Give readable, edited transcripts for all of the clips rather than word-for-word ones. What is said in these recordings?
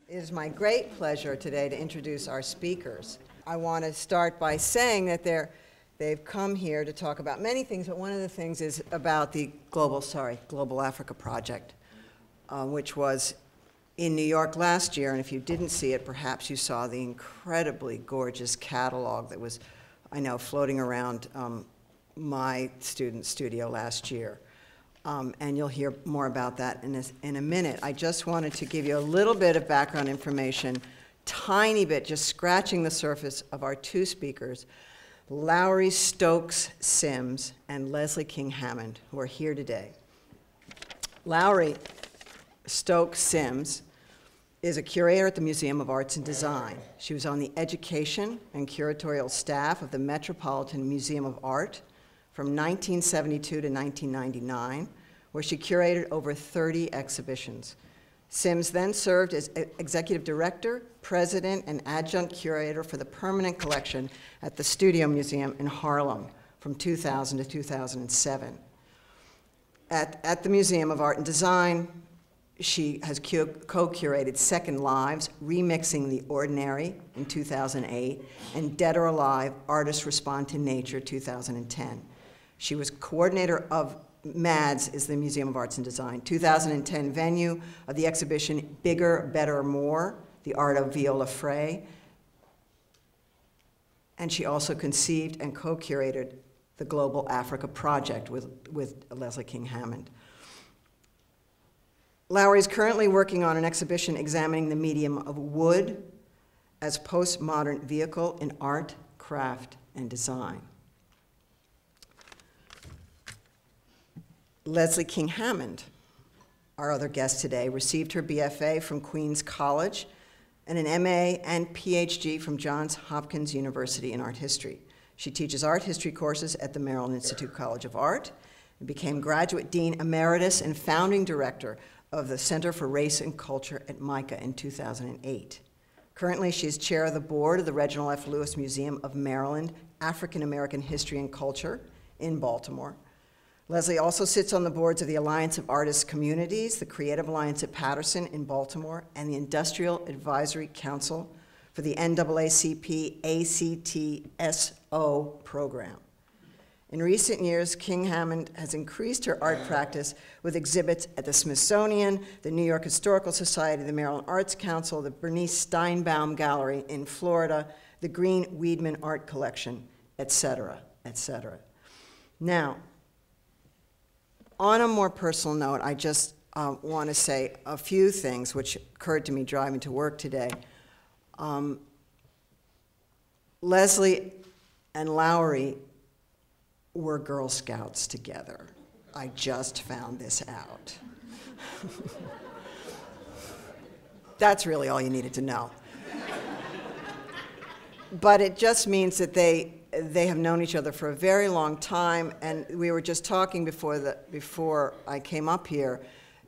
It is my great pleasure today to introduce our speakers. I want to start by saying that they've come here to talk about many things, but one of the things is about the Global Africa Project, which was in New York last year, and if you didn't see it, perhaps you saw the incredibly gorgeous catalog that was, I know, floating around my student studio last year. And you'll hear more about that in a minute. I just wanted to give you a little bit of background information, tiny bit, just scratching the surface of our two speakers, Lowery Stokes Sims and Leslie King-Hammond, who are here today. Lowery Stokes Sims is a curator at the Museum of Arts and Design. She was on the education and curatorial staff of the Metropolitan Museum of Art from 1972 to 1999, where she curated over 30 exhibitions. Sims then served as executive director, president, and adjunct curator for the permanent collection at the Studio Museum in Harlem from 2000 to 2007. At the Museum of Art and Design, she has co-curated Second Lives, Remixing the Ordinary in 2008, and Dead or Alive, Artists Respond to Nature 2010. She was coordinator of MADS, is the Museum of Arts and Design, 2010 venue of the exhibition Bigger, Better, More, The Art of Viola Frey. And she also conceived and co-curated the Global Africa Project with Leslie King-Hammond. Lowry is currently working on an exhibition examining the medium of wood as postmodern vehicle in art, craft, and design. Leslie King-Hammond, our other guest today, received her BFA from Queens College and an MA and PhD from Johns Hopkins University in art history. She teaches art history courses at the Maryland Institute College of Art and became graduate dean emeritus and founding director of the Center for Race and Culture at Mica in 2008. Currently, she is chair of the board of the Reginald F. Lewis Museum of Maryland, African American History and Culture in Baltimore. Leslie also sits on the boards of the Alliance of Artists Communities, the Creative Alliance at Patterson in Baltimore, and the Industrial Advisory Council for the NAACP ACTSO program. In recent years, King-Hammond has increased her art practice with exhibits at the Smithsonian, the New York Historical Society, the Maryland Arts Council, the Bernice Steinbaum Gallery in Florida, the Green Weidman Art Collection, et cetera, et cetera. Now, on a more personal note, I just want to say a few things which occurred to me driving to work today. Leslie and Lowry were Girl Scouts together. I just found this out. That's really all you needed to know. But it just means that they have known each other for a very long time, and we were just talking before I came up here,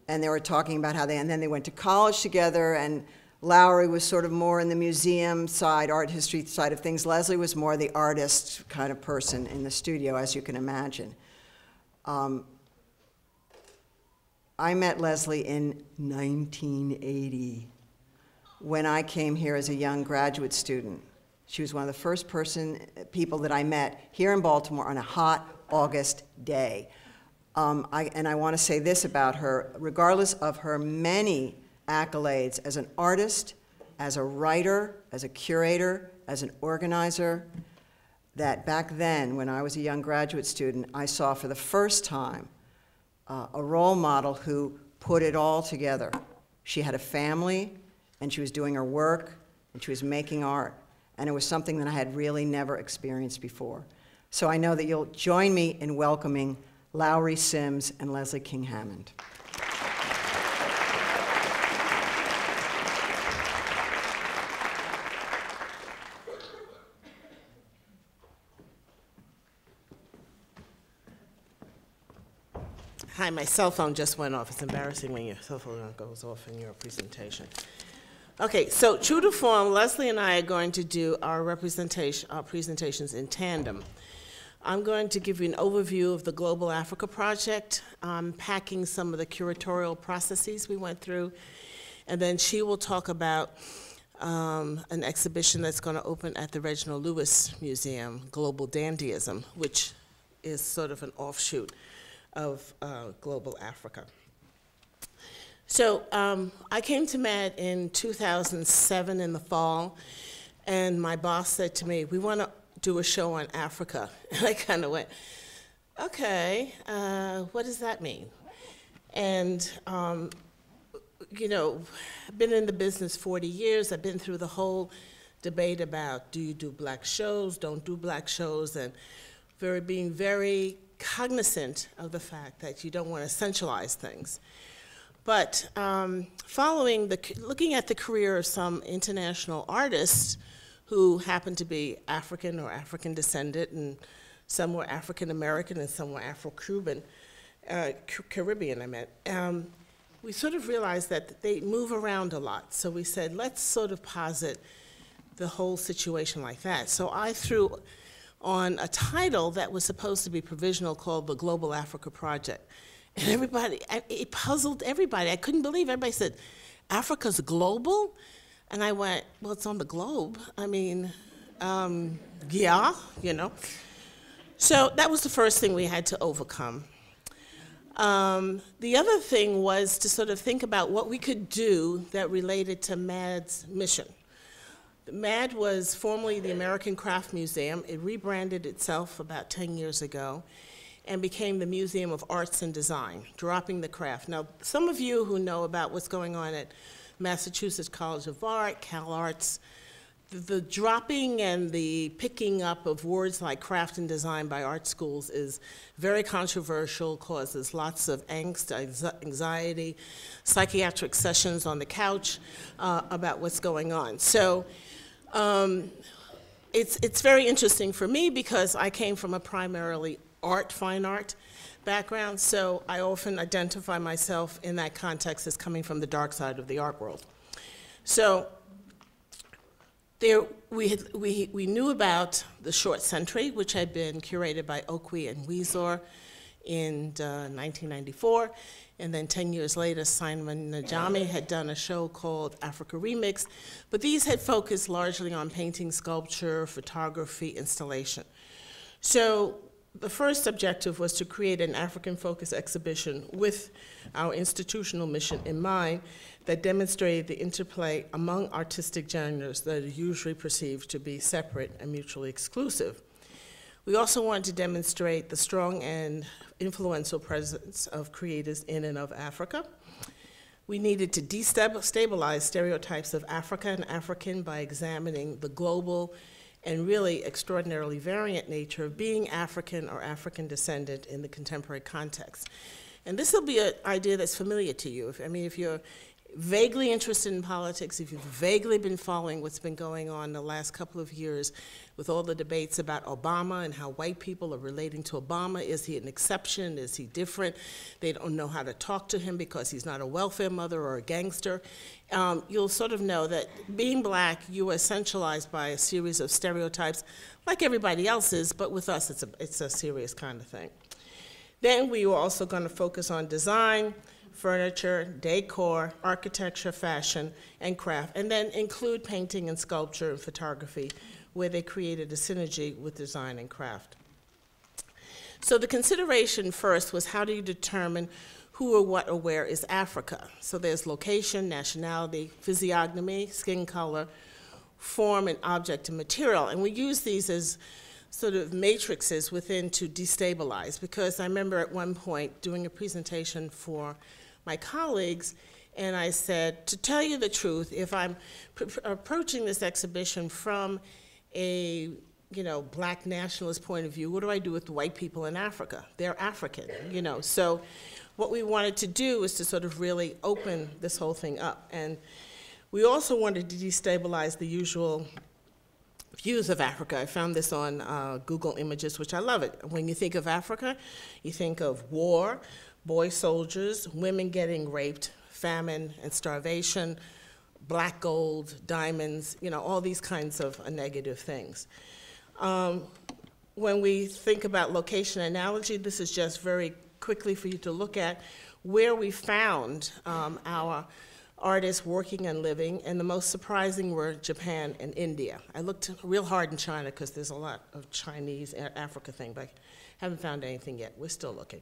and they were talking about how and then they went to college together, and Lowry was sort of more in the museum side, art history side of things. Leslie was more the artist kind of person in the studio, as you can imagine. I met Leslie in 1980 when I came here as a young graduate student. She was one of the first people that I met here in Baltimore on a hot August day. And I want to say this about her, regardless of her many accolades as an artist, as a writer, as a curator, as an organizer, that back then, when I was a young graduate student, I saw for the first time a role model who put it all together. She had a family, and she was doing her work, and she was making art. And it was something that I had really never experienced before. So I know that you'll join me in welcoming Lowery Sims and Leslie King-Hammond. Hi, my cell phone just went off. It's embarrassing when your cell phone goes off in your presentation. Okay, so true to form, Leslie and I are going to do our presentations in tandem. I'm going to give you an overview of the Global Africa Project, packing some of the curatorial processes we went through, And then she will talk about an exhibition that's going to open at the Reginald Lewis Museum, Global Dandyism, which is sort of an offshoot of Global Africa. So I came to MAD in 2007 in the fall, and my boss said to me, we want to do a show on Africa. And I kind of went, okay, what does that mean? And you know, I've been in the business 40 years. I've been through the whole debate about do you do black shows, don't do black shows, and being very cognizant of the fact that you don't want to centralize things. But looking at the career of some international artists who happen to be African or African descendant, and some were African American and some were Afro-Cuban, Caribbean, I meant, we sort of realized that they move around a lot. So we said, let's sort of posit the whole situation like that. So I threw on a title that was supposed to be provisional called the Global Africa Project. And everybody, it puzzled everybody. I couldn't believe it. Everybody said, Africa's global? And I went, well, it's on the globe. I mean, yeah, you know. So that was the first thing we had to overcome. The other thing was to sort of think about what we could do that related to MAD's mission. MAD was formerly the American Craft Museum. It rebranded itself about 10 years ago and became the Museum of Arts and Design, dropping the craft. Now, some of you who know about what's going on at Massachusetts College of Art, Cal Arts, the dropping and the picking up of words like craft and design by art schools is very controversial, causes lots of angst, anxiety, psychiatric sessions on the couch about what's going on. So it's very interesting for me because I came from a primarily fine art background, so I often identify myself in that context as coming from the dark side of the art world. So we knew about the short century, which had been curated by Okwe and Weezer in 1994, and then 10 years later, Simon Najami had done a show called Africa Remix, but these had focused largely on painting, sculpture, photography, installation. So the first objective was to create an African-focused exhibition with our institutional mission in mind that demonstrated the interplay among artistic genres that are usually perceived to be separate and mutually exclusive. We also wanted to demonstrate the strong and influential presence of creators in and of Africa. We needed to destabilize stereotypes of Africa and African by examining the global and really extraordinarily variant nature of being African or African descendant in the contemporary context. And this will be an idea that's familiar to you. If you're vaguely interested in politics, if you've vaguely been following what's been going on the last couple of years with all the debates about Obama and how white people are relating to Obama, is he an exception, is he different? They don't know how to talk to him because he's not a welfare mother or a gangster. You'll sort of know that being black, you are centralized by a series of stereotypes like everybody else is, but with us it's a serious kind of thing. Then we were also going to focus on design, furniture, decor, architecture, fashion, and craft, and then include painting and sculpture and photography, where they created a synergy with design and craft. So the consideration first was, how do you determine who or what or where is Africa? So there's location, nationality, physiognomy, skin color, form, and object and material. And we use these as sort of matrices within to destabilize, because I remember at one point doing a presentation for my colleagues, and I said, to tell you the truth, if I'm approaching this exhibition from a black nationalist point of view, what do I do with the white people in Africa? They're African, So what we wanted to do is to sort of really open this whole thing up. And we also wanted to destabilize the usual views of Africa. I found this on Google Images, which I love it. When you think of Africa, you think of war, boy soldiers, women getting raped, famine and starvation, black gold, diamonds, all these kinds of negative things. When we think about location analogy, this is just very quickly for you to look at where we found our artists working and living, and the most surprising were Japan and India. I looked real hard in China because there's a lot of Chinese Africa thing, but I haven't found anything yet. We're still looking.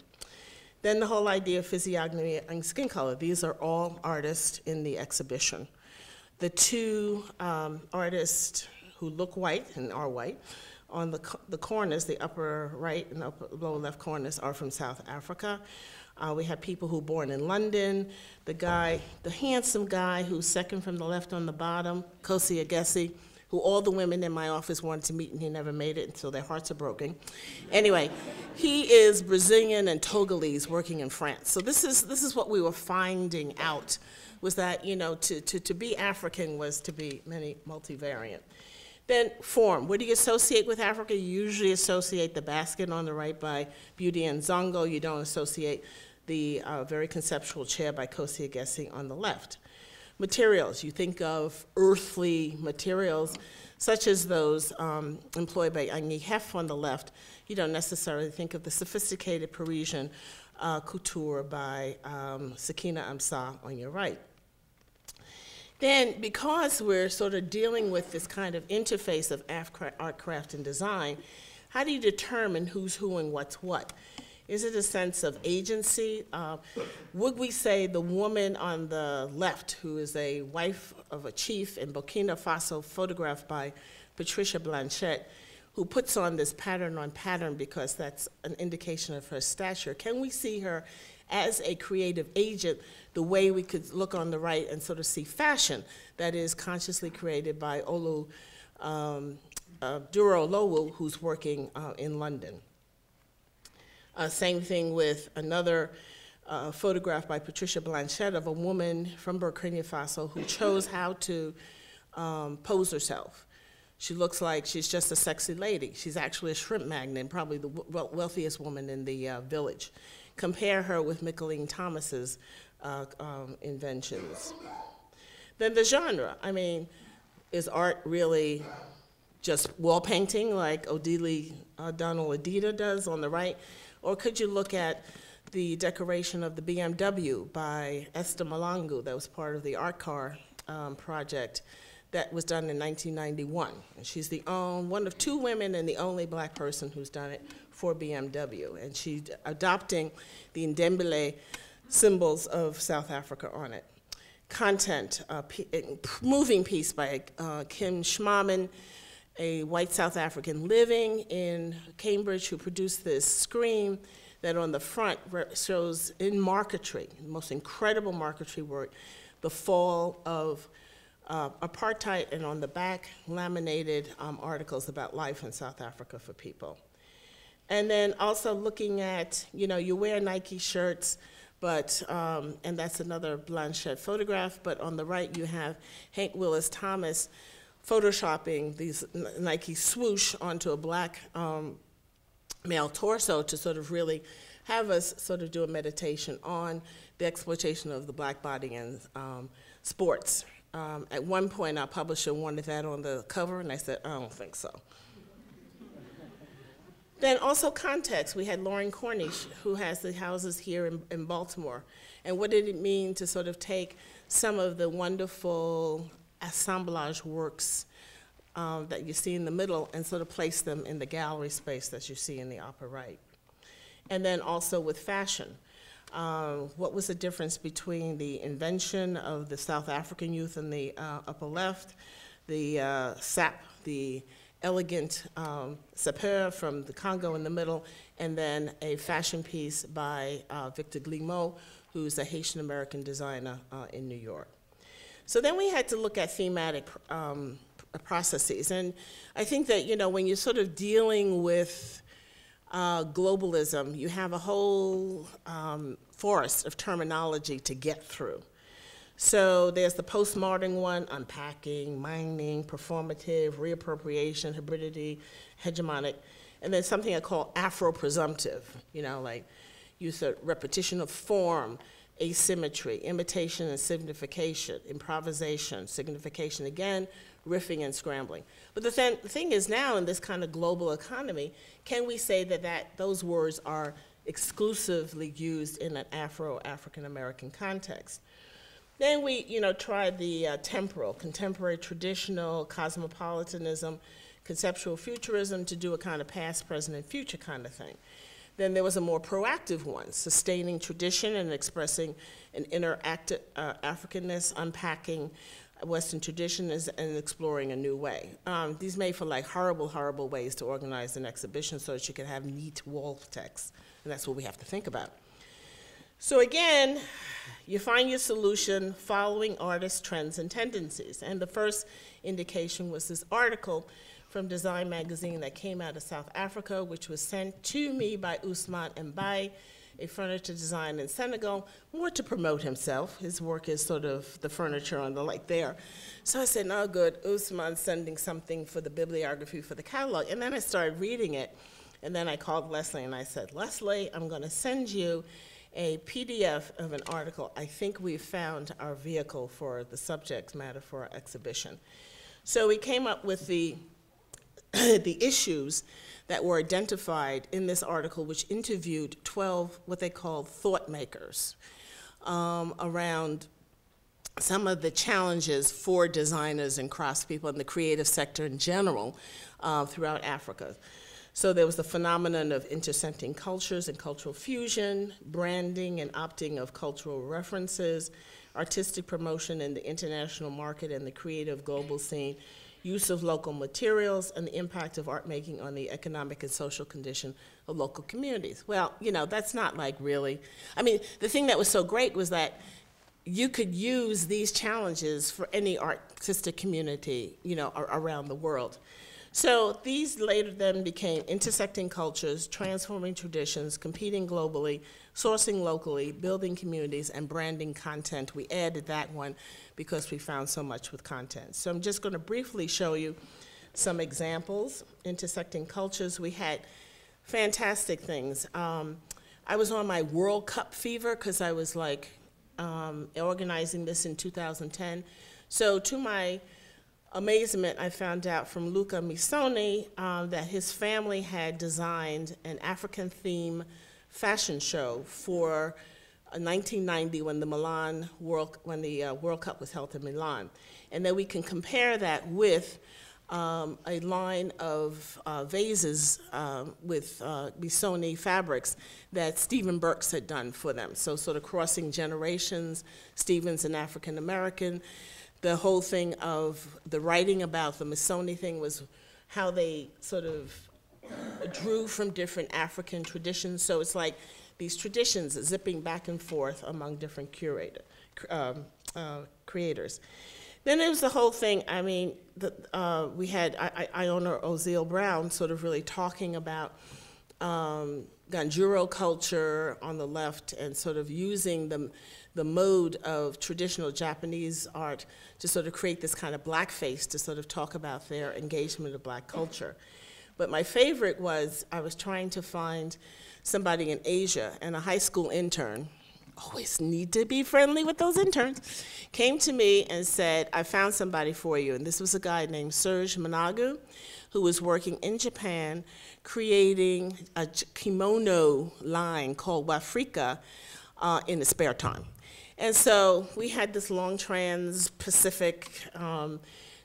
Then the whole idea of physiognomy and skin color. These are all artists in the exhibition. The two artists who look white and are white on the corners, the upper right and upper lower left corners, are from South Africa. We have people who were born in London. The handsome guy who's second from the left on the bottom, Kosi Agesi, who all the women in my office wanted to meet, and he never made it until their hearts are broken. Anyway, he is Brazilian and Togolese working in France. So this is what we were finding out, was that, you know, to be African was to be multivariant. Then form. What do you associate with Africa? You usually associate the basket on the right by Beauty and Zongo. You don't associate the very conceptual chair by Kosi Agesi on the left. Materials. You think of earthly materials, such as those employed by Reginald F on the left. You don't necessarily think of the sophisticated Parisian couture by Sakina Amsa on your right. Then, because we're sort of dealing with this kind of interface of art, craft, and design, how do you determine who's who and what's what? Is it a sense of agency? Would we say the woman on the left, who is a wife of a chief in Burkina Faso, photographed by Patricia Blanchette, who puts on this pattern on pattern because that's an indication of her stature, can we see her as a creative agent the way we could look on the right and sort of see fashion that is consciously created by Olu Duro Lowu, who's working in London? Same thing with another photograph by Patricia Blanchette of a woman from Burkina Faso who chose how to pose herself. She looks like she's just a sexy lady. She's actually a shrimp magnate and probably the wealthiest woman in the village. Compare her with Micheline Thomas's inventions. Then the genre. I mean, is art really just wall painting like Odile Donald Adida does on the right? Or could you look at the decoration of the BMW by Esther Malangu that was part of the art car project that was done in 1991. And she's one of two women and the only black person who's done it for BMW. And she's adopting the Ndembele symbols of South Africa on it. Content, moving piece by Kim Schmaman, a white South African living in Cambridge who produced this screen that on the front shows in marquetry, the most incredible marquetry work, the fall of apartheid, and on the back, laminated articles about life in South Africa for people. And then also looking at, you know, you wear Nike shirts, but, and that's another Blanchette photograph, but on the right you have Hank Willis Thomas photoshopping these Nike swoosh onto a black male torso to sort of really have us sort of do a meditation on the exploitation of the black body in sports. At one point, our publisher wanted that on the cover, and I said, I don't think so. Then also context. We had Lauren Cornish, who has the houses here in Baltimore. And what did it mean to sort of take some of the wonderful assemblage works that you see in the middle and sort of place them in the gallery space that you see in the upper right? And then also with fashion. What was the difference between the invention of the South African youth in the upper left, the sap, the elegant sapeur from the Congo in the middle, and then a fashion piece by Victor Glimo, who's a Haitian-American designer in New York. So then we had to look at thematic processes. And I think that, you know, when you're sort of dealing with globalism, you have a whole forest of terminology to get through. So there's the postmodern one, unpacking, mining, performative, reappropriation, hybridity, hegemonic, and then something I call Afro-presumptive, you know, like use of repetition of form, asymmetry, imitation and signification, improvisation, signification again, riffing and scrambling. But the thing is now in this kind of global economy, can we say that those words are exclusively used in an African-American context? Then we, tried the temporal, contemporary, traditional, cosmopolitanism, conceptual futurism to do a kind of past, present, and future kind of thing. Then there was a more proactive one, sustaining tradition and expressing an inner Africanness, unpacking Western traditions and exploring a new way. These made for like horrible, horrible ways to organize an exhibition so that you could have neat wall text, and that's what we have to think about. So again, you find your solution following artists' trends and tendencies. And the first indication was this article from Design Magazine that came out of South Africa, which was sent to me by Ousmane Mbaye, a furniture designer in Senegal, more to promote himself. His work is sort of the furniture on the like there. So I said, no good, Ousmane's sending something for the bibliography for the catalog. And then I started reading it, and then I called Leslie and I said, Leslie, I'm gonna send you a PDF of an article. I think we've found our vehicle for the subject matter for our exhibition. So we came up with the issues that were identified in this article, which interviewed 12 what they called thought makers around some of the challenges for designers and craftspeople in the creative sector in general throughout Africa. So there was the phenomenon of intersecting cultures and cultural fusion, branding and opting of cultural references, artistic promotion in the international market and the creative global scene, use of local materials, and the impact of art making on the economic and social condition of local communities. Well, that's not like really, the thing that was so great was that you could use these challenges for any artistic community, around the world. So these later then became intersecting cultures, transforming traditions, competing globally, sourcing locally, building communities, and branding content. We added that one because we found so much with content. So I'm just going to briefly show you some examples. Intersecting cultures, we had fantastic things. I was on my World Cup fever because I was like organizing this in 2010. So to my amazement, I found out from Luca Missoni that his family had designed an African theme fashion show for 1990 when the World Cup was held in Milan, and then we can compare that with a line of vases with Missoni fabrics that Stephen Burks had done for them. So sort of crossing generations. Stephen's an African American. The whole thing of the writing about the Missoni thing was how they sort of drew from different African traditions. So it's like these traditions zipping back and forth among different creators. Then there was the whole thing, we had Iona Ozil Brown sort of really talking about Ganjuro culture on the left and sort of using the mode of traditional Japanese art to sort of create this kind of blackface to sort of talk about their engagement of black culture. But my favorite was I was trying to find somebody in Asia, and a high school intern, always need to be friendly with those interns, came to me and said, I found somebody for you. And this was a guy named Serge Managu, who was working in Japan creating a kimono line called Wafrika in his spare time. And so we had this long trans-Pacific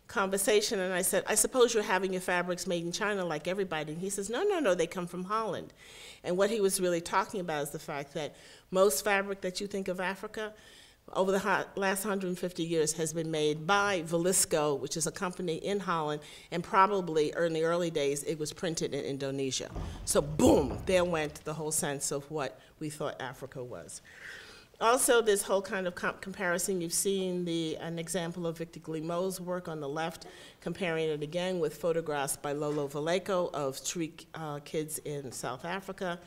conversation, and I said, I suppose you're having your fabrics made in China like everybody. And he says, no, they come from Holland. And what he was really talking about is the fact that most fabric that you think of Africa over the last 150 years has been made by Velisco, which is a company in Holland, and probably in the early days it was printed in Indonesia. So boom, there went the whole sense of what we thought Africa was. Also, this whole kind of comparison, you've seen an example of Victor Glimo's work on the left, comparing it again with photographs by Lolo Vallejo of street kids in South Africa.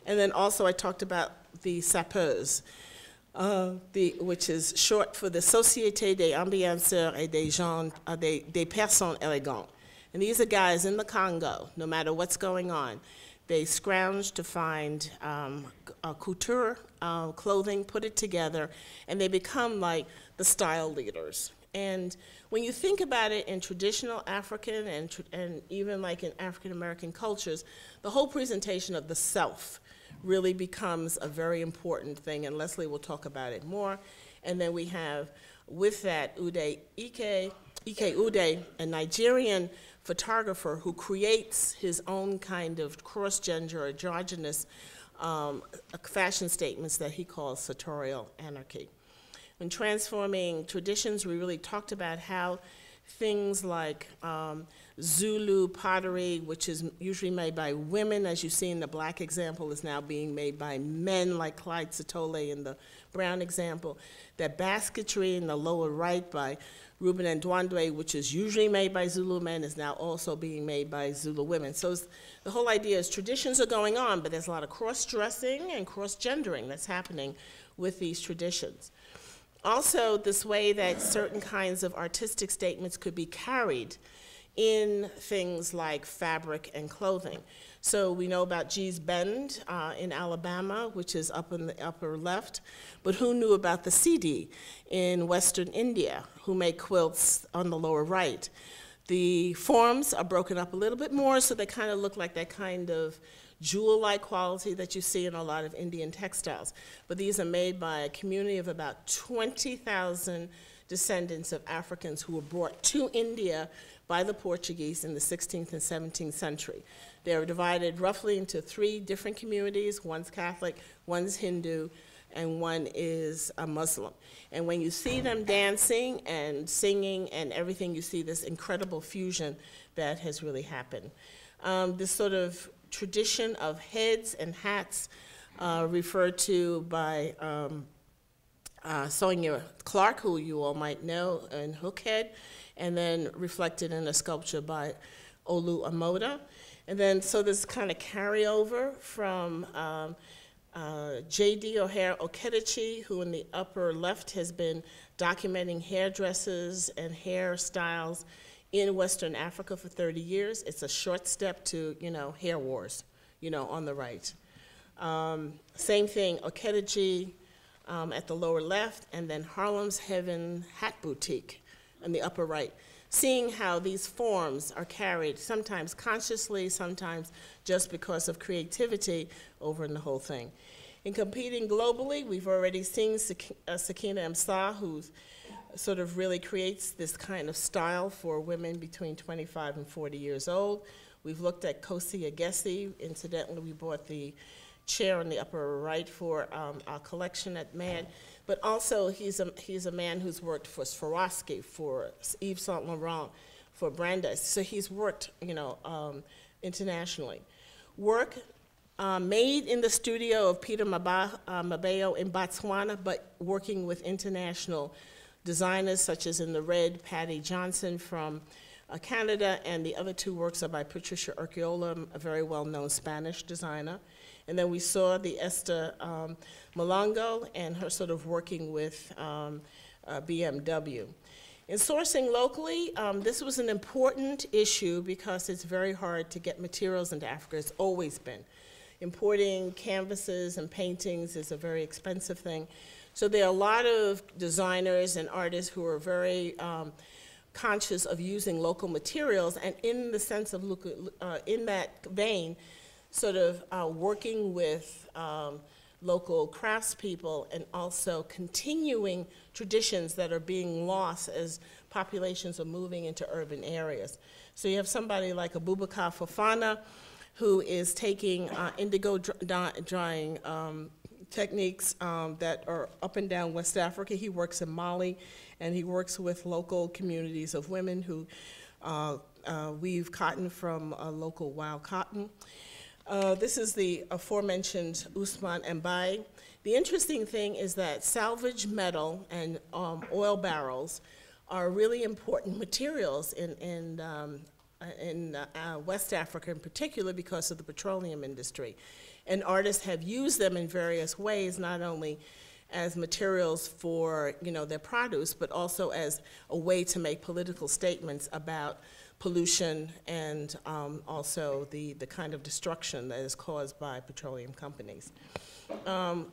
And then also I talked about the sapeurs, which is short for the Société des Ambianceurs et des Personnes Élégantes. And these are guys in the Congo, no matter what's going on. They scrounge to find couture, clothing, put it together, and they become like the style leaders. And when you think about it in traditional African and even like in African American cultures, the whole presentation of the self really becomes a very important thing, and Leslie will talk about it more. And then we have, with that, Ike Ude, a Nigerian photographer who creates his own kind of cross-gender, androgynous fashion statements that he calls sartorial anarchy. In transforming traditions, we really talked about how things like Zulu pottery, which is usually made by women, as you see in the black example, is now being made by men, like Clyde Satole in the brown example. That basketry in the lower right by Ruben and Ndwandwe, which is usually made by Zulu men, is now also being made by Zulu women. So the whole idea is traditions are going on, but there's a lot of cross-dressing and cross-gendering that's happening with these traditions. Also, this way that certain kinds of artistic statements could be carried in things like fabric and clothing. So we know about Gee's Bend in Alabama, which is up in the upper left, but who knew about the Sidi in Western India, who make quilts on the lower right? The forms are broken up a little bit more, so they kind of look like that kind of jewel-like quality that you see in a lot of Indian textiles. But these are made by a community of about 20,000 descendants of Africans who were brought to India by the Portuguese in the 16th and 17th century. They are divided roughly into 3 different communities. One's Catholic, one's Hindu, and one is a Muslim. And when you see them dancing and singing and everything, you see this incredible fusion that has really happened. This sort of tradition of heads and hats referred to by Sonia Clark, who you all might know, in Hookhead, and then reflected in a sculpture by Olu Amoda. And then, so this kind of carryover from J.D. O'Hare Okedechi, who in the upper left has been documenting hairdressers and hairstyles in Western Africa for 30 years. It's a short step to, hair wars, on the right. Same thing, Okedechi at the lower left, and then Harlem's Heaven Hat Boutique in the upper right. Seeing how these forms are carried, sometimes consciously, sometimes just because of creativity over in the whole thing. In competing globally, we've already seen Sakina Msa, who sort of really creates this kind of style for women between 25 and 40 years old. We've looked at Kosi Agesi. Incidentally, we bought the chair in the upper right for our collection at MAD. But also, he's a man who's worked for Swarovski, for Yves Saint Laurent, for Brandeis. So he's worked, internationally. Work made in the studio of Peter Mabeyo in Botswana, but working with international designers, such as in the red, Patty Johnson from Canada, and the other 2 works are by Patricia Urquiola, a very well-known Spanish designer. And then we saw the Esther Malongo and her sort of working with BMW. In sourcing locally, this was an important issue because it's very hard to get materials into Africa. It's always been. Importing canvases and paintings is a very expensive thing. So there are a lot of designers and artists who are very conscious of using local materials, and in the sense of, in that vein, sort of working with local craftspeople and also continuing traditions that are being lost as populations are moving into urban areas. So you have somebody like Abubakar Fofana, who is taking indigo drying techniques that are up and down West Africa. He works in Mali, and he works with local communities of women who weave cotton from local wild cotton. This is the aforementioned Usman Mbaye. The interesting thing is that salvage metal and oil barrels are really important materials in West Africa in particular because of the petroleum industry. And artists have used them in various ways, not only as materials for their produce, but also as a way to make political statements about pollution and also the kind of destruction that is caused by petroleum companies. A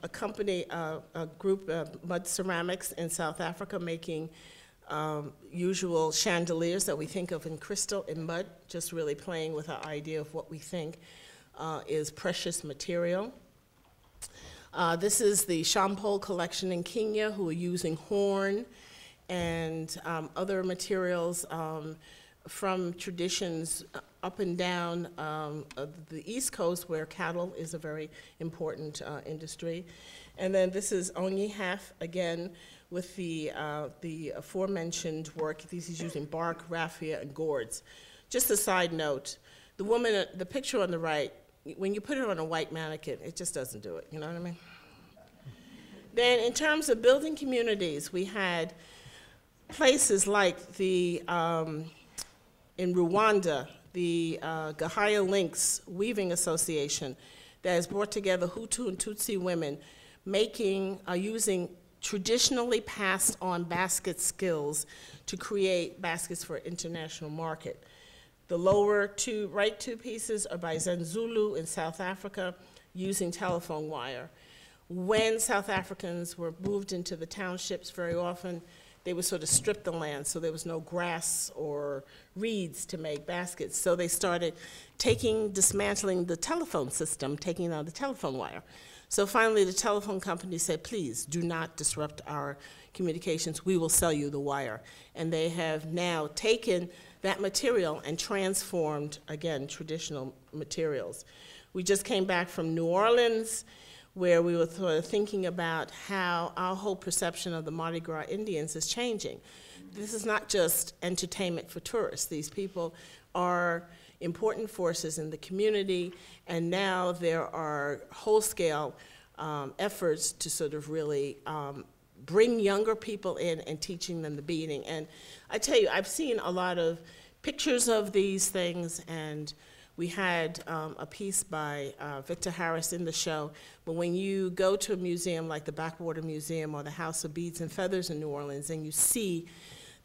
group of Mud Ceramics in South Africa making usual chandeliers that we think of in crystal, in mud, just really playing with our idea of what we think is precious material. This is the Shampoo collection in Kenya, who are using horn and other materials from traditions up and down the East Coast, where cattle is a very important industry. And then this is Onyi Hef, again, with the aforementioned work. This is using bark, raffia, and gourds. Just a side note, the woman, the picture on the right, when you put it on a white mannequin, it just doesn't do it, you know what I mean? Then in terms of building communities, we had places like the, in Rwanda, the Gahaya Links Weaving Association that has brought together Hutu and Tutsi women using traditionally passed on basket skills to create baskets for international market. The lower right two pieces are by Zenzulu in South Africa using telephone wire. When South Africans were moved into the townships, very often they would sort of strip the land, so there was no grass or reeds to make baskets. So they started dismantling the telephone system, taking out the telephone wire. So finally the telephone company said, please do not disrupt our communications, we will sell you the wire. And they have now taken that material and transformed, again, traditional materials. We just came back from New Orleans, where we were sort of thinking about how our whole perception of the Mardi Gras Indians is changing. This is not just entertainment for tourists. These people are important forces in the community, and now there are whole-scale efforts to sort of really bring younger people in and teaching them the beading. And I tell you, I've seen a lot of pictures of these things, and we had a piece by Victor Harris in the show, but when you go to a museum like the Backwater Museum or the House of Beads and Feathers in New Orleans, and you see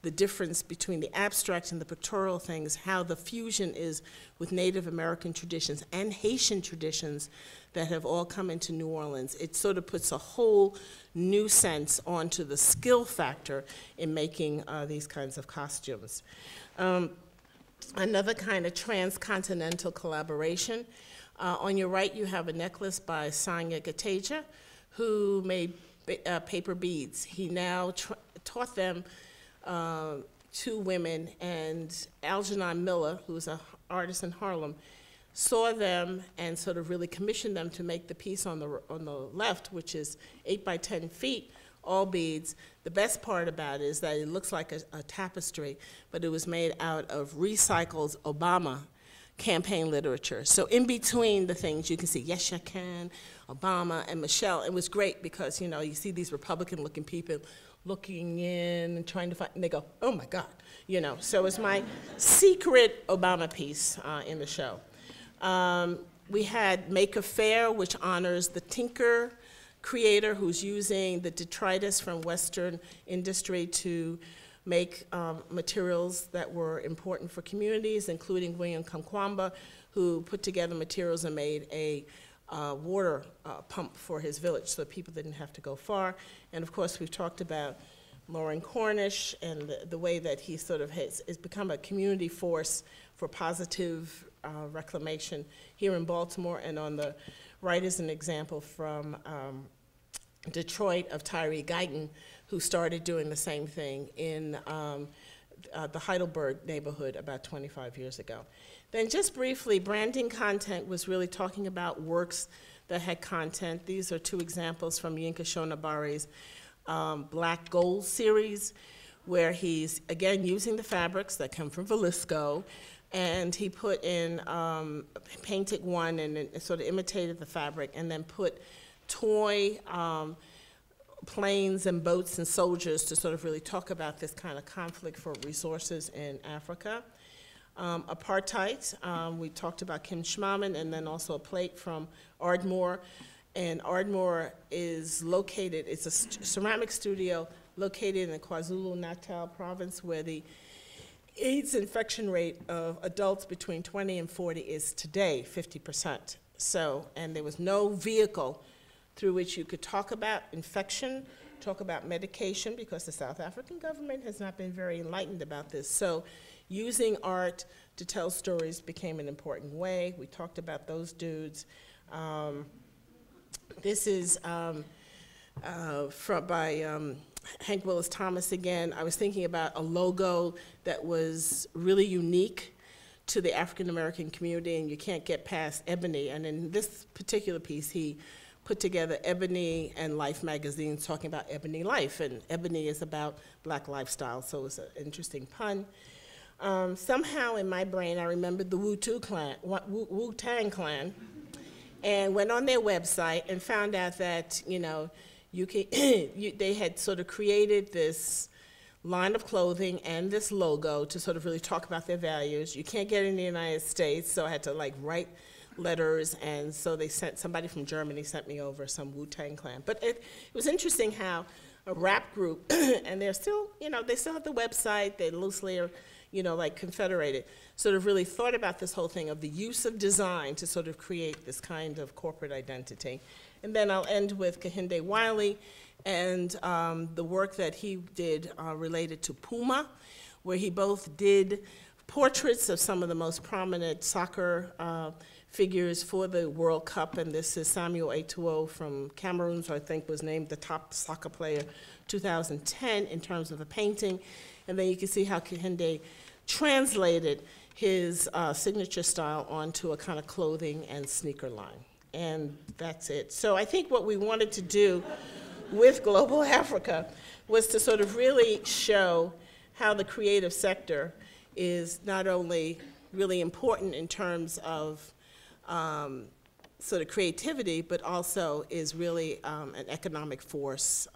the difference between the abstract and the pictorial things, how the fusion is with Native American traditions and Haitian traditions that have all come into New Orleans, it sort of puts a whole new sense onto the skill factor in making these kinds of costumes. Another kind of transcontinental collaboration. On your right, you have a necklace by Sanya Gateja, who made paper beads. He now taught them two women, and Algernon Miller, who's an artist in Harlem, saw them and sort of really commissioned them to make the piece on the left, which is 8 by 10 feet, all beads. The best part about it is that it looks like a tapestry, but it was made out of recycled Obama campaign literature. So in between the things, you can see Yes, You Can, Obama, and Michelle. It was great because, you know, you see these Republican-looking people looking in and trying to find, and they go, oh my God, you know. So it's my secret Obama piece in the show. We had Make a Fair, which honors the tinker creator who's using the detritus from Western industry to make materials that were important for communities, including William Kamkwamba, who put together materials and made a water pump for his village so people didn't have to go far. And of course, we've talked about Lauren Cornish and the way that he sort of has become a community force for positive reclamation here in Baltimore. And on the right is an example from Detroit of Tyree Guyton, who started doing the same thing in the Heidelberg neighborhood about 25 years ago. Then just briefly, branding content was really talking about works that had content. These are two examples from Yinka Shonabare's Black Gold series, where he's, again, using the fabrics that come from Velisco, and he put in, painted one and it sort of imitated the fabric, and then put toy planes and boats and soldiers to sort of really talk about this kind of conflict for resources in Africa. Apartheid, we talked about Kim Schmaman, and then also a plate from Ardmore. And Ardmore is located, it's a ceramic studio located in the KwaZulu-Natal province, where the AIDS infection rate of adults between 20 and 40 is today 50%. So, and there was no vehicle through which you could talk about infection, talk about medication, because the South African government has not been very enlightened about this. So using art to tell stories became an important way. We talked about those dudes. This is by Hank Willis Thomas again. I was thinking about a logo that was really unique to the African American community, and you can't get past ebony. And in this particular piece, he put together Ebony and Life magazines talking about ebony life, and ebony is about black lifestyle, so it's an interesting pun. Somehow in my brain, I remembered the Wu-Tang Clan, and went on their website and found out that, you know, they had sort of created this line of clothing and this logo to sort of really talk about their values. You can't get it in the United States, so I had to like write letters, and so they sent, somebody from Germany sent me over some Wu-Tang Clan. But it was interesting how a rap group, and they're still, you know, they still have the website, they loosely are, you know, like confederated, sort of really thought about this whole thing of the use of design to sort of create this kind of corporate identity. And then I'll end with Kehinde Wiley and the work that he did related to Puma, where he both did portraits of some of the most prominent soccer figures for the World Cup, and this is Samuel Eto'o from Cameroon, who I think was named the top soccer player 2010 in terms of a painting. And then you can see how Kehinde translated his signature style onto a kind of clothing and sneaker line. And that's it. So I think what we wanted to do with Global Africa was to sort of really show how the creative sector is not only really important in terms of sort of creativity, but also is really an economic force.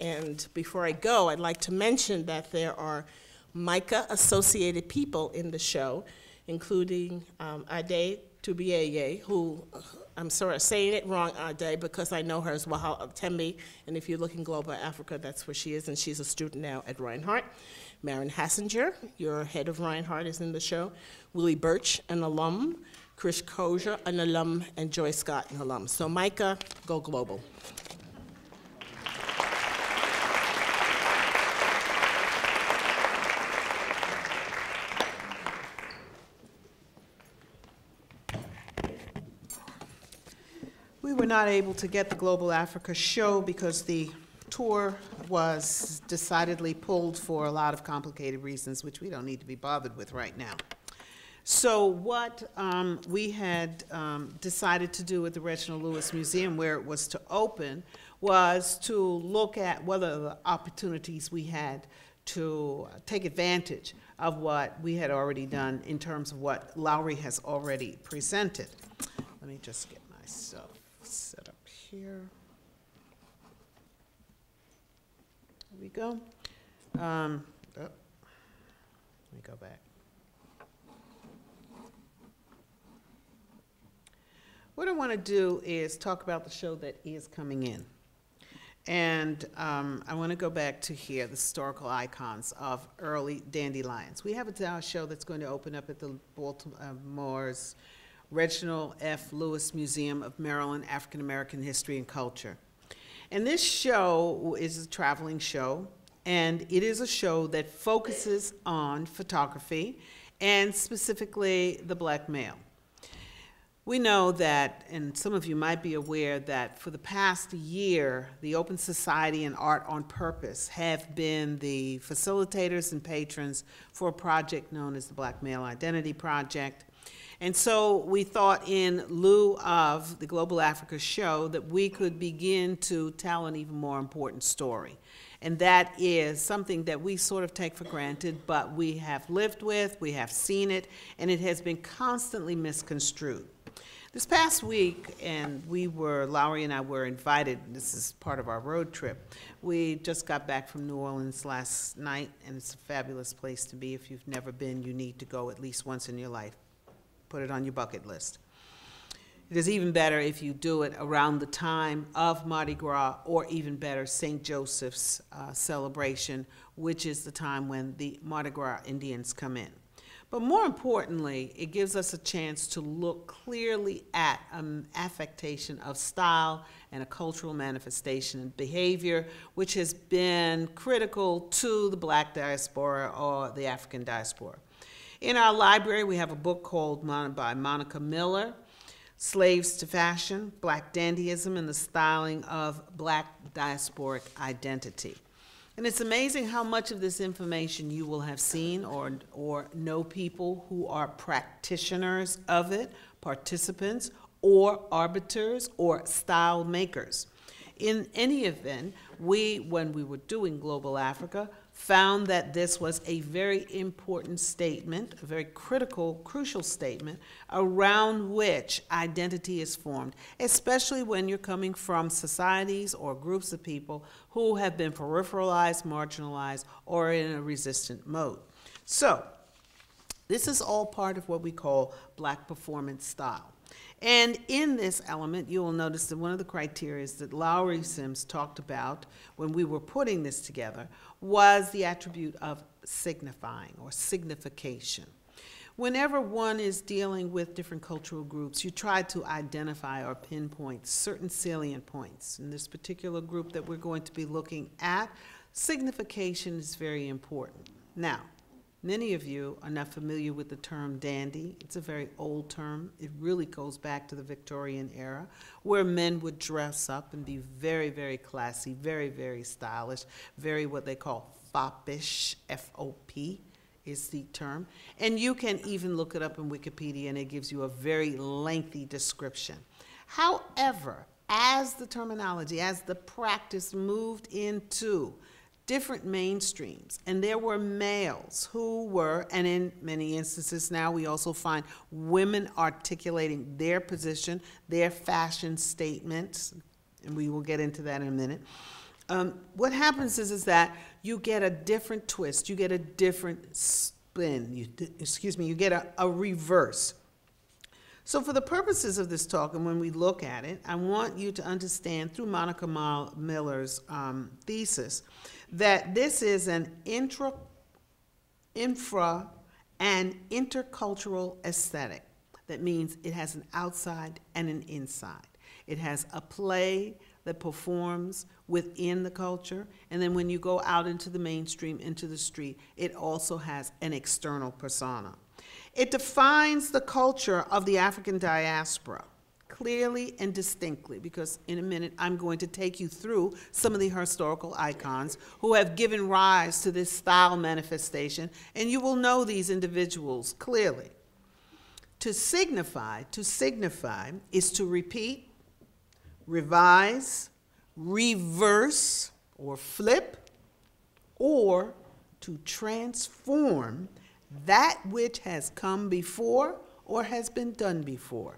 And before I go, I'd like to mention that there are Mica associated people in the show, including Ade Tubieye, who, I'm sorry, I'm saying it wrong, Ade, because I know her as Wahal Tembi, and if you look in Global Africa, that's where she is, and she's a student now at Reinhardt. Marin Hassinger, your head of Reinhardt, is in the show. Willie Birch, an alum. Krish Koja, an alum, and Joy Scott, an alum. So Mica, go global. We were not able to get the Global Africa show because the tour was decidedly pulled for a lot of complicated reasons, which we don't need to be bothered with right now. So what we had decided to do at the Reginald Lewis Museum, where it was to open, was to look at what are the opportunities we had to take advantage of what we had already done in terms of what Lowry has already presented. Let me just get myself set up here. There we go. Let me go back. What I want to do is talk about the show that is coming in. And I want to go back to here, the historical icons of early dandelions. We have a show that's going to open up at the Baltimore's Reginald F. Lewis Museum of Maryland, African American History and Culture. And this show is a traveling show, and it is a show that focuses on photography and specifically the black male. We know that, and some of you might be aware, that for the past year, the Open Society and Art on Purpose have been the facilitators and patrons for a project known as the Black Male Identity Project. And so we thought, in lieu of the Global Africa show, that we could begin to tell an even more important story. And that is something that we sort of take for granted, but we have lived with, we have seen it, and it has been constantly misconstrued. This past week, and Lowry and I were invited, this is part of our road trip. We just got back from New Orleans last night, and it's a fabulous place to be. If you've never been, you need to go at least once in your life. Put it on your bucket list. It is even better if you do it around the time of Mardi Gras, or even better, St. Joseph's celebration, which is the time when the Mardi Gras Indians come in. But more importantly, it gives us a chance to look clearly at an affectation of style and a cultural manifestation and behavior, which has been critical to the black diaspora or the African diaspora. In our library, we have a book called by Monica Miller, slaves to fashion, black dandyism, and the styling of black diasporic identity. And it's amazing how much of this information you will have seen or know people who are practitioners of it, participants, or arbiters, or style makers. In any event, when we were doing Global Africa, found that this was a very important statement, a very crucial statement, around which identity is formed, especially when you're coming from societies or groups of people who have been peripheralized, marginalized, or in a resistant mode. So, this is all part of what we call black performance style. And in this element, you will notice that one of the criteria that Lowery Sims talked about when we were putting this together was the attribute of signifying or signification. Whenever one is dealing with different cultural groups, you try to identify or pinpoint certain salient points. In this particular group that we're going to be looking at, signification is very important. Now, many of you are not familiar with the term dandy. It's a very old term. It really goes back to the Victorian era, where men would dress up and be very, very classy, very, very stylish, very what they call foppish, F-O-P is the term. And you can even look it up in Wikipedia, and it gives you a very lengthy description. However, as the terminology, as the practice moved into different mainstreams, and there were males who were, and in many instances now we also find women articulating their position, their fashion statements, and we will get into that in a minute. What happens is that you get a different twist, you get a different spin, you get a reverse. So for the purposes of this talk, and when we look at it, I want you to understand through Monica Miller's thesis that this is an infra and intercultural aesthetic. That means it has an outside and an inside. It has a play that performs within the culture, and then when you go out into the mainstream, into the street, it also has an external persona. It defines the culture of the African diaspora clearly and distinctly, because in a minute I'm going to take you through some of the historical icons who have given rise to this style manifestation, and you will know these individuals clearly. To signify is to repeat, revise, reverse, or flip, or to transform that which has come before or has been done before.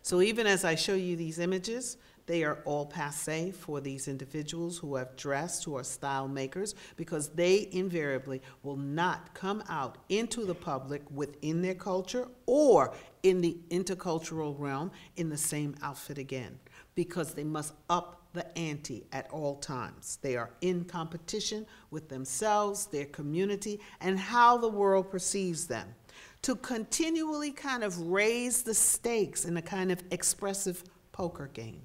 So even as I show you these images, they are all passé for these individuals who have dressed, who are style makers, because they invariably will not come out into the public within their culture or in the intercultural realm in the same outfit again, because they must up the ante at all times. They are in competition with themselves, their community, and how the world perceives them, to continually kind of raise the stakes in a kind of expressive poker game,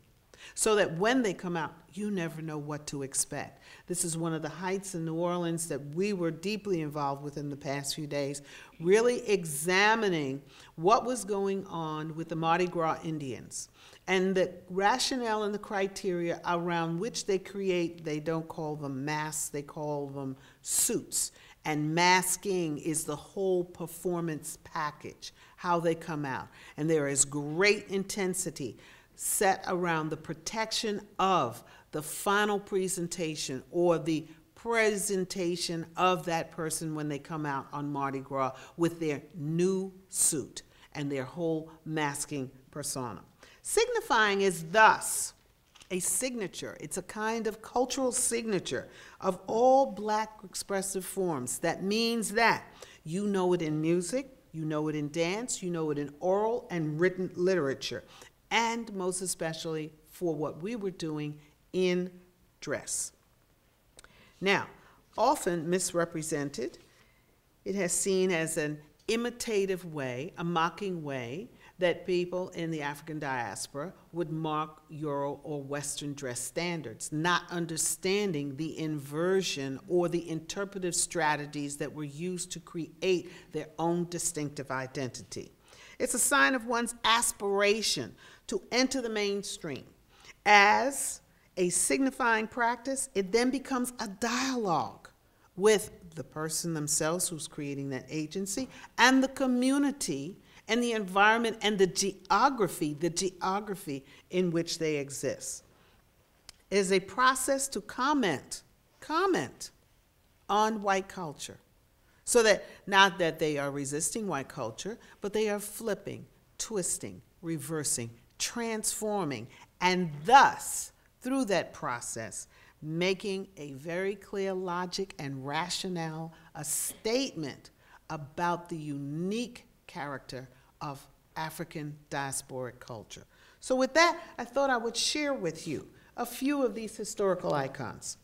so that when they come out, you never know what to expect. This is one of the heights in New Orleans that we were deeply involved with in the past few days, really examining what was going on with the Mardi Gras Indians and the rationale and the criteria around which they create. They don't call them masks, they call them suits. And masking is the whole performance package, how they come out. And there is great intensity set around the protection of the final presentation or the presentation of that person when they come out on Mardi Gras with their new suit and their whole masking persona. Signifying is thus a signature. It's a kind of cultural signature of all black expressive forms. That means that you know it in music, you know it in dance, you know it in oral and written literature, and most especially for what we were doing in dress. Now, often misrepresented, it has seen as an imitative way, a mocking way, that people in the African diaspora would mock Euro or Western dress standards, not understanding the inversion or the interpretive strategies that were used to create their own distinctive identity. It's a sign of one's aspiration to enter the mainstream. As a signifying practice, it then becomes a dialogue with the person themselves who's creating that agency and the community and the environment and the geography in which they exist. It is a process to comment on white culture. So that not that they are resisting white culture, but they are flipping, twisting, reversing, transforming, and thus, through that process, making a very clear logic and rationale, a statement about the unique character of African diasporic culture. So with that, I thought I would share with you a few of these historical icons.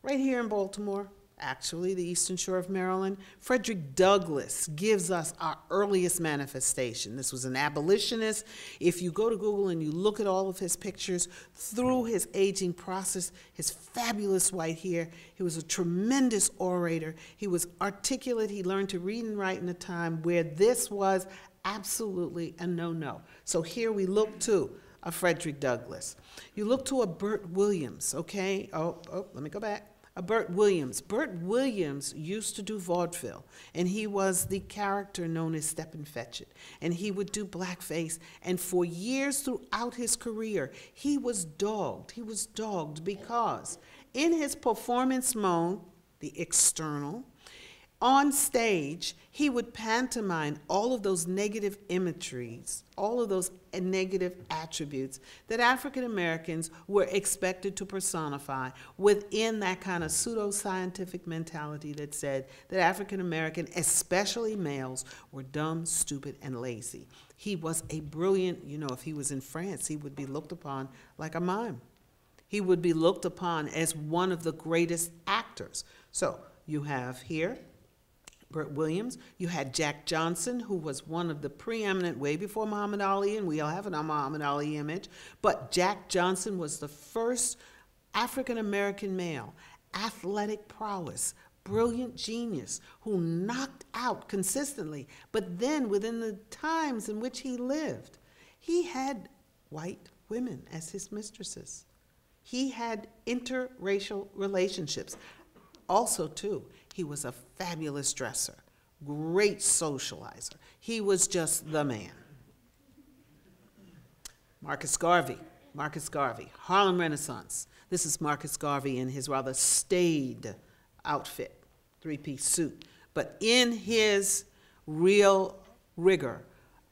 Right here in Baltimore, actually the Eastern Shore of Maryland, Frederick Douglass gives us our earliest manifestation. This was an abolitionist. If you go to Google and you look at all of his pictures through his aging process, his fabulous white hair, he was a tremendous orator. He was articulate. He learned to read and write in a time where this was absolutely a no-no. So here we look to a Frederick Douglass. You look to a Bert Williams, okay? Let me go back. A Bert Williams. Bert Williams used to do vaudeville, and he was the character known as Step and Fetch It, and he would do blackface, and for years throughout his career, he was dogged. He was dogged because in his performance mode, the external, on stage, he would pantomime all of those negative imageries, all of those negative attributes that African Americans were expected to personify within that kind of pseudo-scientific mentality that said that African American, especially males, were dumb, stupid, and lazy. He was a brilliant, if he was in France, he would be looked upon like a mime. He would be looked upon as one of the greatest actors. So you have here Bert Williams. You had Jack Johnson, who was one of the preeminent, way before Muhammad Ali, and we all have a Muhammad Ali image, but Jack Johnson was the first African-American male, athletic prowess, brilliant genius, who knocked out consistently, but then within the times in which he lived, he had white women as his mistresses. He had interracial relationships. Also, too, he was a fabulous dresser, great socializer. He was just the man. Marcus Garvey, Harlem Renaissance. This is Marcus Garvey in his rather staid outfit, three-piece suit. But in his real rigor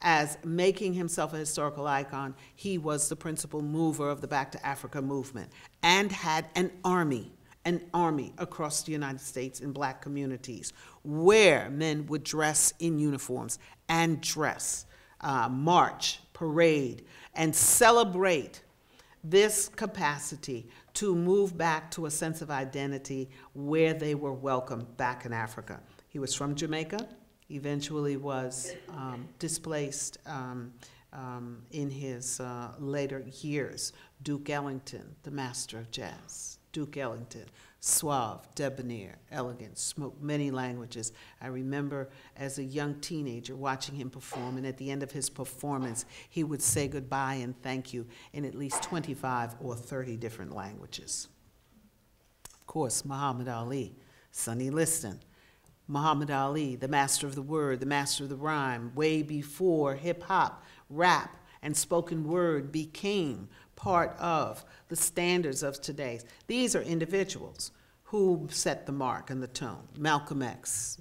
as making himself a historical icon, he was the principal mover of the Back to Africa movement and had an army across the United States in black communities where men would dress in uniforms and march, parade, and celebrate this capacity to move back to a sense of identity where they were welcome back in Africa. He was from Jamaica, eventually was displaced in his later years. Duke Ellington, the master of jazz. Duke Ellington, suave, debonair, elegant, spoke many languages. I remember as a young teenager watching him perform, and at the end of his performance, he would say goodbye and thank you in at least 25 or 30 different languages. Of course, Muhammad Ali, Sonny Liston. Muhammad Ali, the master of the word, the master of the rhyme, way before hip-hop, rap, and spoken word became part of the standards of today. These are individuals who set the mark and the tone. Malcolm X,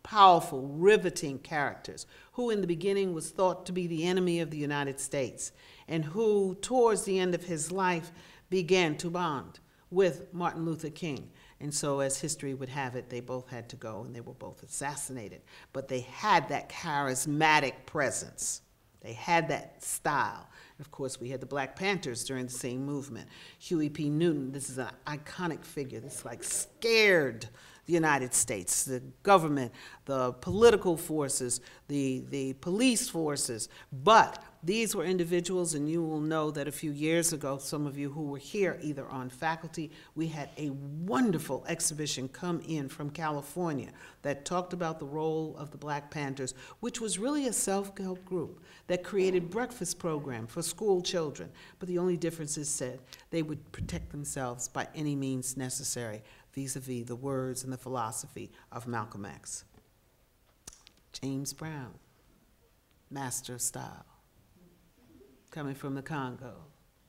powerful, riveting characters who in the beginning was thought to be the enemy of the United States and who towards the end of his life began to bond with Martin Luther King. And so as history would have it, they both had to go and they were both assassinated. But they had that charismatic presence. They had that style. Of course, we had the Black Panthers during the same movement. Huey P. Newton, this is an iconic figure. This like scared the United States, the government, the political forces, the police forces. But these were individuals, and you will know that a few years ago, some of you who were here either on faculty, we had a wonderful exhibition come in from California that talked about the role of the Black Panthers, which was really a self-help group that created breakfast program for school children. But the only difference is said they would protect themselves by any means necessary, vis-a-vis the words and the philosophy of Malcolm X. James Brown, master of style, coming from the Congo.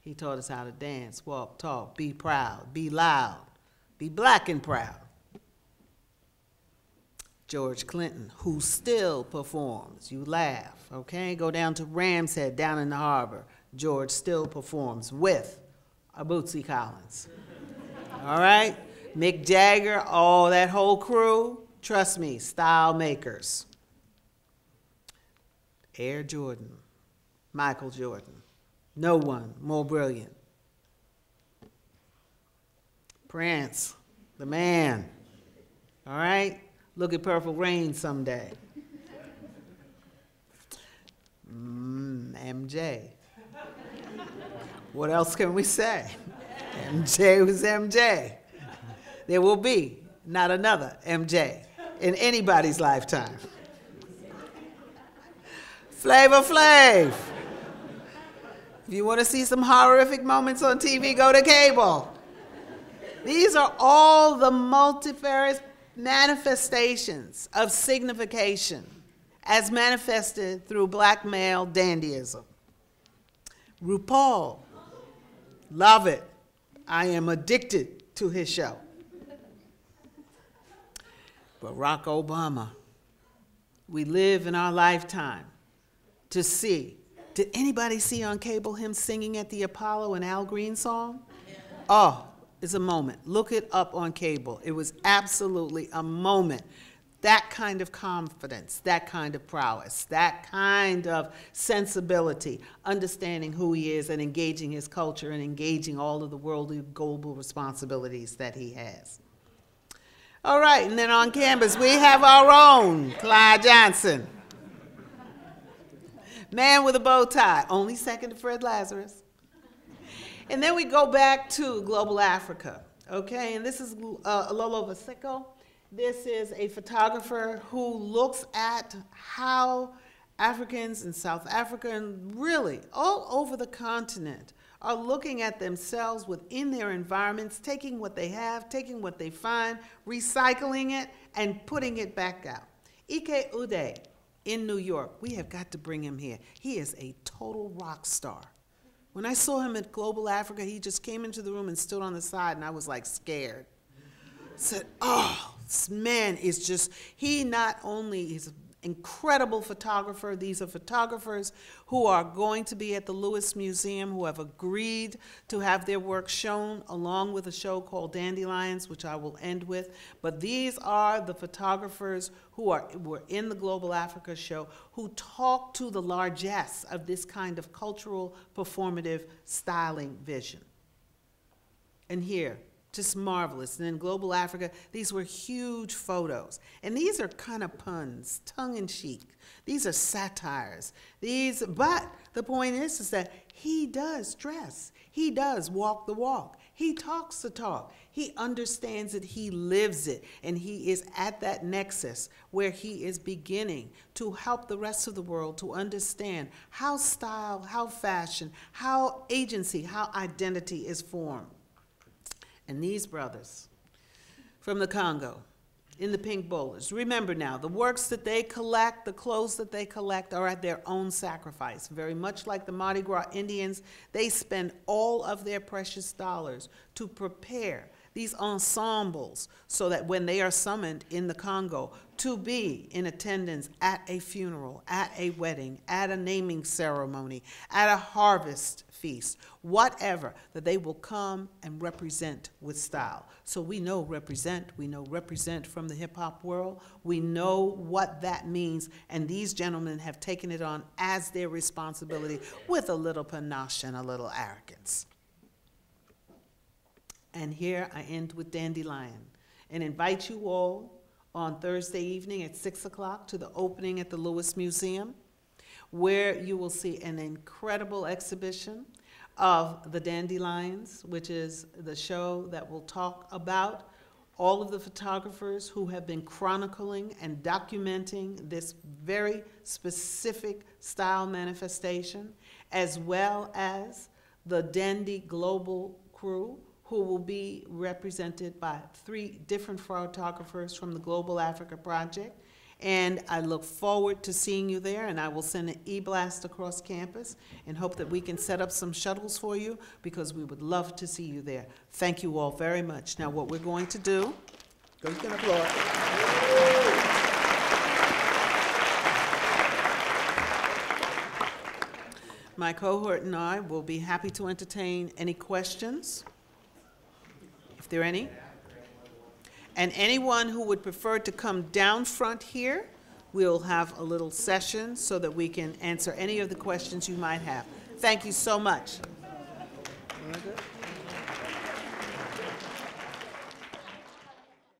He taught us how to dance, walk, talk, be proud, be loud, be black and proud. George Clinton, who still performs. You laugh, okay? Go down to Ram's Head down in the harbor. George still performs with a Bootsy Collins. All right? Mick Jagger, all that whole crew, trust me, style makers. Air Jordan, Michael Jordan, no one more brilliant. Prince, the man, all right? Look at Purple Rain someday. MJ. What else can we say? MJ was MJ. There will be not another MJ in anybody's lifetime. Flavor Flav. If you want to see some horrific moments on TV, go to cable. These are all the multifarious manifestations of signification as manifested through black male dandyism. RuPaul, love it. I am addicted to his show. Barack Obama, we live in our lifetime to see. Did anybody see on cable him singing at the Apollo and Al Green song? Oh, it's a moment. Look it up on cable. It was absolutely a moment. That kind of confidence, that kind of prowess, that kind of sensibility, understanding who he is and engaging his culture and engaging all of the worldly global responsibilities that he has. All right, and then on campus, we have our own Clyde Johnson. Man with a bow tie, only second to Fred Lazarus. And then we go back to global Africa, okay? And this is Lolo Vaseko. This is a photographer who looks at how Africans in South Africa and really all over the continent are looking at themselves within their environments, taking what they have, taking what they find, recycling it, and putting it back out. Ike Ude in New York, we have got to bring him here. He is a total rock star. When I saw him at Global Africa, he just came into the room and stood on the side, and I was like scared. Said, oh, this man is just, he not only is an incredible photographer, these are photographers who are going to be at the Lewis Museum, who have agreed to have their work shown along with a show called Dandelions, which I will end with. But these are the photographers who were in the Global Africa show who talk to the largesse of this kind of cultural performative styling vision. And here, just marvelous. And in Global Africa, these were huge photos. And these are kind of puns, tongue-in-cheek. These are satires. But the point is that he does dress. He does walk the walk. He talks the talk. He understands it. He lives it. And he is at that nexus where he is beginning to help the rest of the world to understand how style, how fashion, how agency, how identity is formed. And these brothers from the Congo, in the pink bowlers, remember now, the works that they collect, the clothes that they collect are at their own sacrifice. Very much like the Mardi Gras Indians, they spend all of their precious dollars to prepare these ensembles so that when they are summoned in the Congo to be in attendance at a funeral, at a wedding, at a naming ceremony, at a harvest feast, whatever, that they will come and represent with style. So we know represent from the hip hop world. We know what that means, and these gentlemen have taken it on as their responsibility with a little panache and a little arrogance. And here I end with Dandelion. and invite you all on Thursday evening at 6 o'clock to the opening at the Lewis Museum, where you will see an incredible exhibition of the Dandelions, which is the show that will talk about all of the photographers who have been chronicling and documenting this very specific style manifestation, as well as the Dandy Global crew, who will be represented by 3 different photographers from the Global Africa Project. And I look forward to seeing you there, and I will send an e-blast across campus and hope that we can set up some shuttles for you, because we would love to see you there. Thank you all very much. Now what we're going to do, go get an applause. My cohort and I will be happy to entertain any questions, if there are any. And anyone who would prefer to come down front here, we'll have a little session so that we can answer any of the questions you might have. Thank you so much.